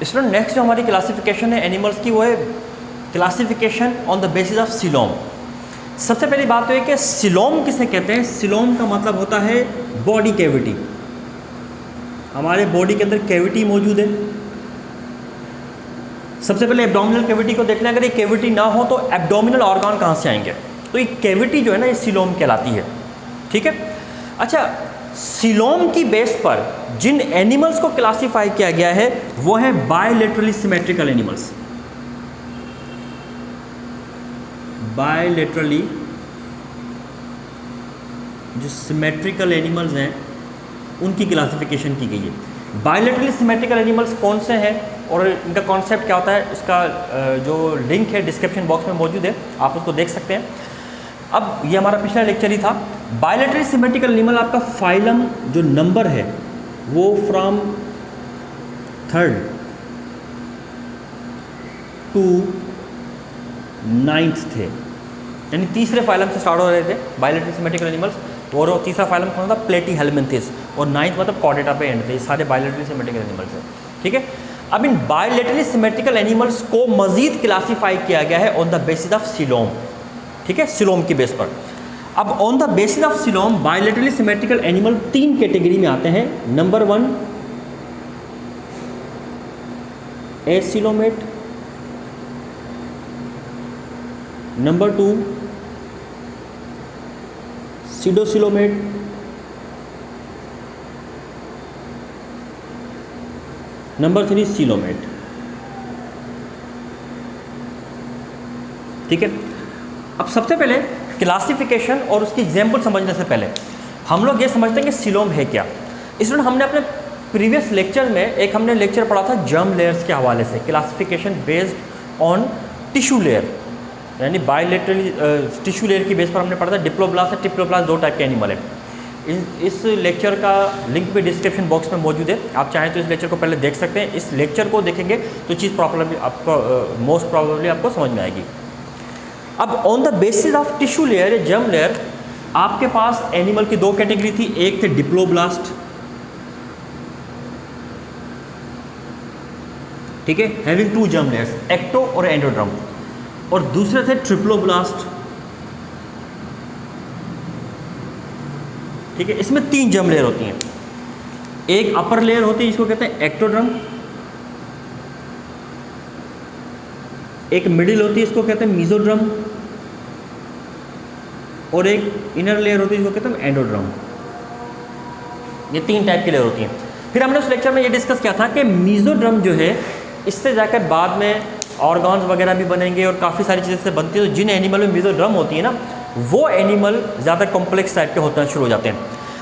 Student next जो हमारी classification है एनिमल्स की वो है classification on the basis of coelom. सबसे पहली बात तो है कि सिलोम किसे कहते हैं। सिलोम का मतलब होता है बॉडी कैविटी। हमारे बॉडी के अंदर कैविटी मौजूद है। सबसे पहले एब्डोमिनल कैविटी को देख लें। अगर ये कैविटी ना हो तो एब्डोमिनल ऑर्गन कहाँ से आएंगे? तो ये कैविटी जो है ना ये सिलोम कहलाती है। ठीक है। अच्छा, सिलोम की बेस पर जिन एनिमल्स को क्लासिफाई किया गया है वो है बायलेटरली सिमेट्रिकल एनिमल्स। बायलेटरली जो सिमेट्रिकल एनिमल्स हैं उनकी क्लासिफिकेशन की गई है। बायलेटरली सिमेट्रिकल एनिमल्स कौन से हैं और इनका कॉन्सेप्ट क्या होता है, इसका जो लिंक है डिस्क्रिप्शन बॉक्स में मौजूद है, आप उसको देख सकते हैं। अब ये हमारा पिछला लेक्चर ही था। बायलेटरली सिमेट्रिकल एनिमल आपका फाइलम जो नंबर है वो फ्रॉम 3rd to 9th थे, यानी तीसरे फाइलम से स्टार्ट हो रहे थे बायलेटरली सिमेट्रिकल एनिमल्स। और तीसरा फाइलम कौन था? प्लेटीहेल्मिन्थेस। और 9th मतलब कॉर्डेटा पे एंड थे। ये सारे बायलेटरली सिमेट्रिकल एनिमल्स हैं। ठीक है। अब इन बायलेटरली सिमेट्रिकल एनिमल्स को मजीद क्लासीफाई किया गया है on the basis of coelom. ठीक है, सिलोम की बेस पर। अब on the basis of coelom bilaterally symmetrical animal 3 category में आते हैं। Number 1 acoelomate, number 2 सीडोसिलोमेट, number 3 coelomate. ठीक है। अब सबसे पहले क्लासिफिकेशन और उसकी एग्जाम्पल समझने से पहले हम लोग ये समझते हैं कि सिलोम है क्या। इसलिए हमने अपने प्रीवियस लेक्चर में एक हमने लेक्चर पढ़ा था जर्म लेयर्स के हवाले से, classification based on tissue layer, यानी बायलेटरली टिश्यू लेयर की बेस पर हमने पढ़ा था। डिप्लोब्लास्ट और ट्रिप्लोब्लास्ट 2 टाइप के एनिमल है। इस लेक्चर का लिंक भी डिस्क्रिप्शन बॉक्स में मौजूद है। आप चाहें तो इस लेक्चर को पहले देख सकते हैं। इस लेक्चर को देखेंगे तो चीज़ प्रॉब्लम आपको मोस्ट प्रॉब्लली आपको समझ में आएगी। अब on the basis of tissue layer या जर्म लेयर आपके पास एनिमल की 2 कैटेगरी थी। एक थे डिप्लोब्लास्ट, ठीक है, हैविंग 2 जर्म लेयर्स, एक्टो और एंडोड्रम। और दूसरे थे ट्रिप्लोब्लास्ट। ठीक है, इसमें 3 जर्म लेयर होती हैं। एक अपर लेयर होती है जिसको कहते हैं एक्टोड्रम, एक मिडिल होती है इसको कहते हैं मीजोड्रम, और एक इनर लेयर होती है जिसको कहते हैं एंडोड्रम। ये 3 टाइप की लेयर होती हैं। फिर हमने उस लेक्चर में ये डिस्कस किया था कि मीजोड्रम जो है इससे जाकर बाद में ऑर्गन्स वगैरह भी बनेंगे और काफ़ी सारी चीज़ें से बनती है। तो जिन एनिमल में मीजोड्रम होती है ना वो एनिमल ज़्यादा कॉम्प्लेक्स टाइप के होना शुरू हो जाते हैं।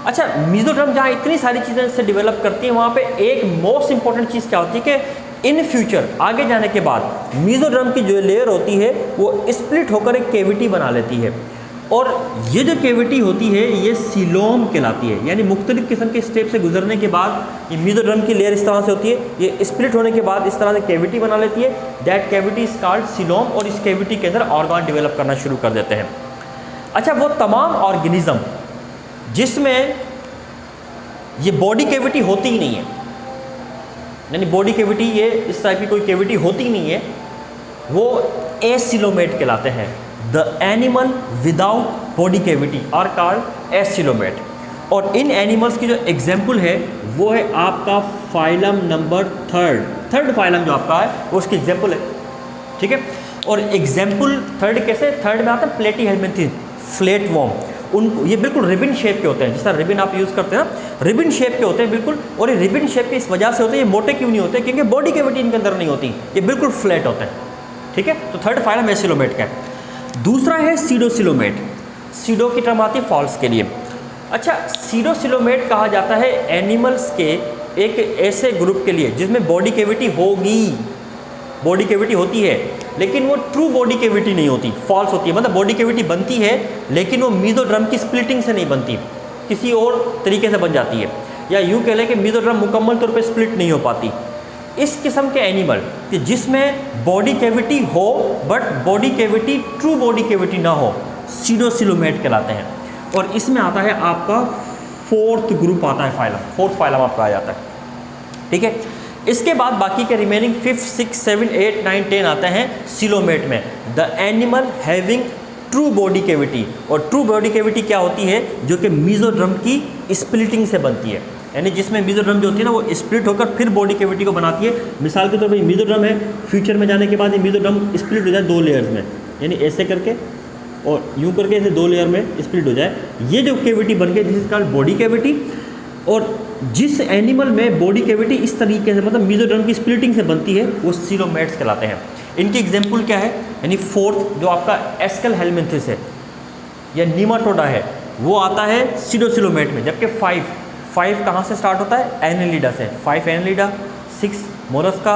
अच्छा, मीजोड्रम जहाँ इतनी सारी चीज़ें से डेवलप करती हैं वहाँ पे एक मोस्ट इंपॉर्टेंट चीज़ क्या होती है कि इन फ्यूचर आगे जाने के बाद मीजोड्रम की जो लेयर होती है वो स्प्लिट होकर एक कैविटी बना लेती है। और ये जो कैविटी होती है ये सिलोम कहलाती है। यानी मुख्तलिफ किस्म के स्टेप से गुजरने के बाद ये मीजोड्रम की लेयर इस तरह से होती है, ये स्प्लिट होने के बाद इस तरह से कैविटी बना लेती है। That cavity is called coelom. और इस कैविटी के अंदर ऑर्गन डेवलप करना शुरू कर देते हैं। अच्छा, वो तमाम ऑर्गेनिज्म जिसमें ये बॉडी कैविटी होती ही नहीं है, यानी बॉडी कैविटी ये इस टाइप की कोई कैविटी होती ही नहीं है, वो एसिलोमेट कहलाते हैं। The animal without body cavity are called acoelomate. और इन एनिमल्स की जो एग्जाम्पल है वो है आपका फाइलम नंबर 3rd फाइलम जो आपका है वो उसकी एग्जाम्पल है। ठीक है। और एग्जाम्पल 3rd कैसे? 3rd में आता है प्लेटीहेल्मिन्थेस, फ्लैट वॉर्म। उन ये बिल्कुल रिबन शेप के होते हैं, जिस तरह रिबन आप यूज़ करते हैं ना, रिबन शेप के होते हैं बिल्कुल। और ये रिबन शेप के इस वजह से होते हैं, ये मोटे क्यों नहीं होते? क्योंकि बॉडी कैविटी इनके अंदर नहीं होती, ये बिल्कुल फ्लैट होते हैं। ठीक है। तो 3rd फाइलम एसिलोमेट का है। दूसरा है सीडोसिलोमेट। सीडो की टर्म आती है फॉल्स के लिए। अच्छा, सीडोसिलोमेट कहा जाता है एनिमल्स के एक ऐसे ग्रुप के लिए जिसमें बॉडी कैविटी होगी, बॉडी कैविटी होती है लेकिन वो ट्रू बॉडी कैविटी नहीं होती, फॉल्स होती है। मतलब बॉडी कैविटी बनती है लेकिन वो मीजोड्रम की स्प्लिटिंग से नहीं बनती, किसी और तरीके से बन जाती है। या यूँ कह लें कि मीजोड्रम मुकम्मल तौर पे स्प्लिट नहीं हो पाती। इस किस्म के एनिमल कि जिसमें बॉडी कैविटी हो but body cavity true body cavity ना हो, सीडोसिलोमेट कहलाते हैं। और इसमें आता है आपका 4th ग्रुप आता है फाइलम, 4th फाइलम आपका आ जाता है। ठीक है। इसके बाद बाकी के रिमेनिंग 5, 6, 7, 8, 9, 10 आते हैं सीलोमेट में। The animal having true body cavity, और ट्रू बॉडी कैविटी क्या होती है, जो कि मीजोड्रम की स्प्लिटिंग से बनती है, यानी जिसमें मीजोड्रम जो होती है ना वो स्प्लिट होकर फिर बॉडी कैविटी को बनाती है। मिसाल के तौर पर मीजोड्रम है, फ्यूचर में जाने के बाद ये मीजोड्रम स्प्लिट हो जाए 2 लेयर्स में, यानी ऐसे करके और यूँ करके ऐसे 2 लेयर में स्प्लिट हो जाए, ये जो कैविटी बन गई this is called body cavity. और जिस एनिमल में बॉडी कैविटी इस तरीके से मतलब मीजोड्रम की स्प्लिटिंग से बनती है वो सीलोमेट्स कहलाते हैं। इनकी एग्जाम्पल क्या है, यानी 4th जो आपका एस्कल हेलमिंथिस है या नीमाटोडा है वो आता है सीडोसीलोमेट में, जबकि 5 कहाँ से स्टार्ट होता है, एनेलिडा से। 5 एनेलिडा, 6 मोलस्का,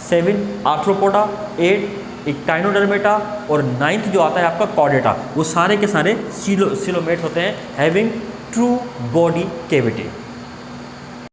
7 आर्थ्रोपोडा, 8 इक्टाइनोडर्मेटा और 9th जो आता है आपका कॉर्डेटा, वो सारे के सारे सीलोमेट्स होते हैं हैविंग ट्रू बॉडी कैविटी।